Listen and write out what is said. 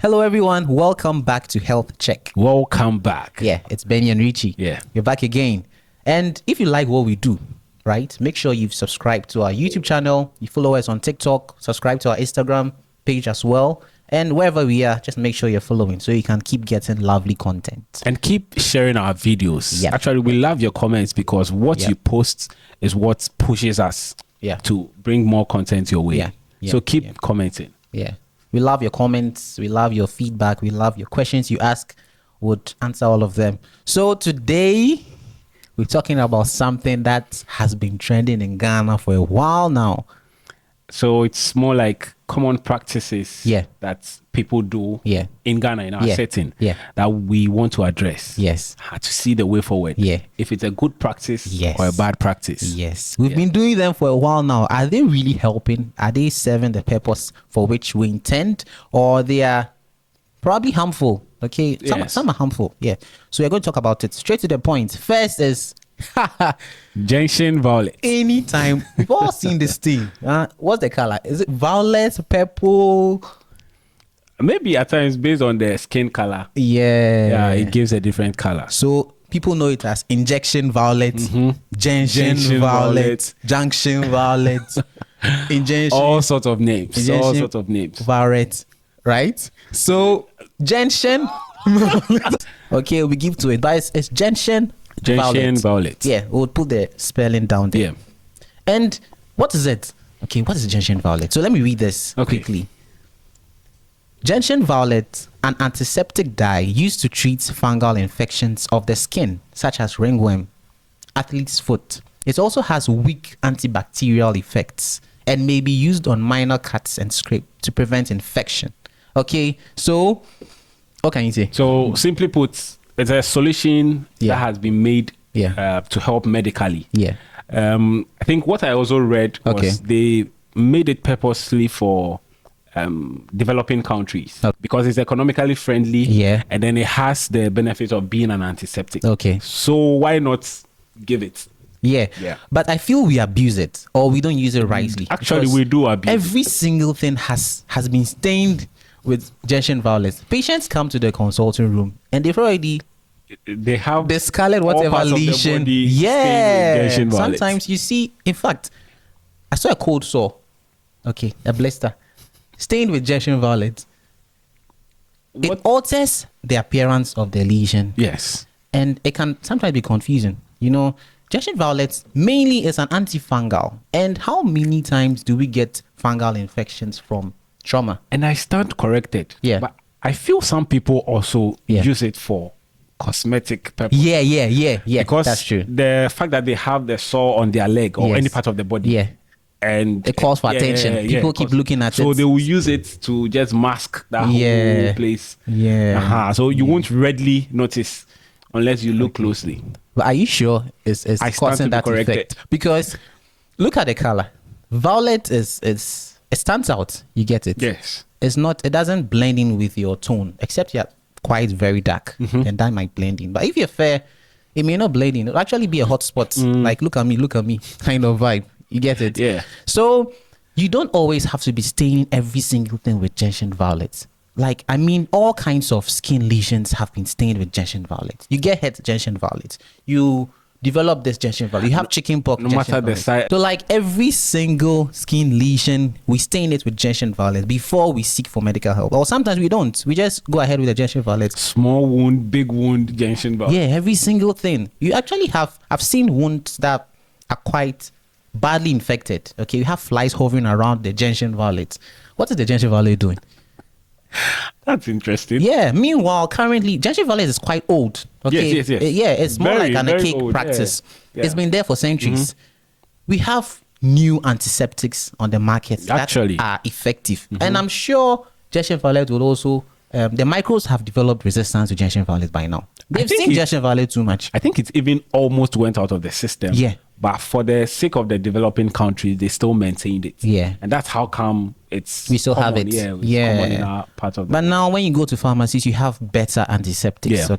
Hello, everyone. Welcome back to Health Check. Welcome back. Yeah, it's Benny and Richie. Yeah. You're back again. And if you like what we do, right, make sure you've subscribed to our YouTube channel. You follow us on TikTok, subscribe to our Instagram page as well. And wherever we are, just make sure you're following so you can keep getting lovely content. And keep sharing our videos. Yeah. Actually, we love your comments because what you post is what pushes us to bring more content your way. Yeah. Yeah. So keep commenting. Yeah. We love your comments. We love your feedback. We love your questions you ask. Would answer all of them. So today, we're talking about something that has been trending in Ghana for a while now. So it's more like common practices that people do in Ghana, in our setting, that we want to address. Yes. To see the way forward. Yeah. If it's a good practice or a bad practice. Yes. We've been doing them for a while now. Are they really helping? Are they serving the purpose for which we intend? Or they are probably harmful? Okay. Some are harmful. Yeah. So we're going to talk about it. Straight to the point. First is Gentian violet. Anytime we've all seen this thing. What's the color? Is it violet, purple? Maybe at times based on the skin color. Yeah, it gives a different color. So people know it as injection violet, gentian violet, junction violet, injection, all sorts of names. All sorts of names. Violet, right? So gentian. Okay, we give to it, but it's gentian. Violet. Yeah, we'll put the spelling down there. Yeah. And what is it? Okay, what is gentian violet? So let me read this quickly. Gentian violet, an antiseptic dye used to treat fungal infections of the skin, such as ringworm, athlete's foot. It also has weak antibacterial effects and may be used on minor cuts and scrape to prevent infection. Okay, so what can you say? So simply put, it's a solution that has been made to help medically. Yeah. I think what I also read was they made it purposely for developing countries because it's economically friendly. Yeah. And then it has the benefit of being an antiseptic. Okay. So why not give it? Yeah. But I feel we abuse it or we don't use it rightly. Actually, we do abuse every single thing has been stained with gentian violet. Patients come to the consulting room and they've already the scarlet whatever lesion. Yeah. Sometimes you see, in fact, I saw a cold sore. Okay, a blister stained with gentian violet. It alters the appearance of the lesion. Yes. And it can sometimes be confusing. You know, gentian violet mainly is an antifungal. And how many times do we get fungal infections from trauma? And I stand corrected. Yeah. But I feel some people also use it for cosmetic purpose. Yeah. Because that's true. The fact that they have the sore on their leg or any part of the body. And it calls for attention. People keep looking at it. So they will use it to just mask that whole place. Yeah. So you won't readily notice unless you look closely. But are you sure it's causing that effect? Because look at the color. Violet it stands out. You get it? Yes. It doesn't blend in with your tone, except you're quite very dark. And that might blend in. But if you're fair, it may not blend in. It'll actually be a hot spot. Like look at me kind of vibe. You get it? Yeah. So you don't always have to be staining every single thing with gentian violet. Like, I mean, all kinds of skin lesions have been stained with gentian violet. You get hurt gentian violet. You develop this gentian violet. You have chicken pox. No matter the size. So like every single skin lesion, we stain it with gentian violet before we seek for medical help. Or sometimes we don't. We just go ahead with the gentian violet. Small wound, big wound, gentian violet. Yeah, every single thing. You actually I've seen wounds that are quite badly infected. Okay, you have flies hovering around the gentian violet. What is the gentian violet doing? That's interesting. Yeah. Meanwhile, currently, gentian violet is quite old. Okay. Yes. Yeah, it's more like an archaic practice. Yeah. It's been there for centuries. We have new antiseptics on the market that are effective, and I'm sure gentian violet will also. The microbes have developed resistance to gentian violet by now. They've seen gentian violet too much. I think it even almost went out of the system. Yeah. But for the sake of the developing countries, they still maintained it. Yeah. And that's how come we still common. have it. Yeah. It's common in our part of the But now when you go to pharmacies, you have better antiseptics. Yeah.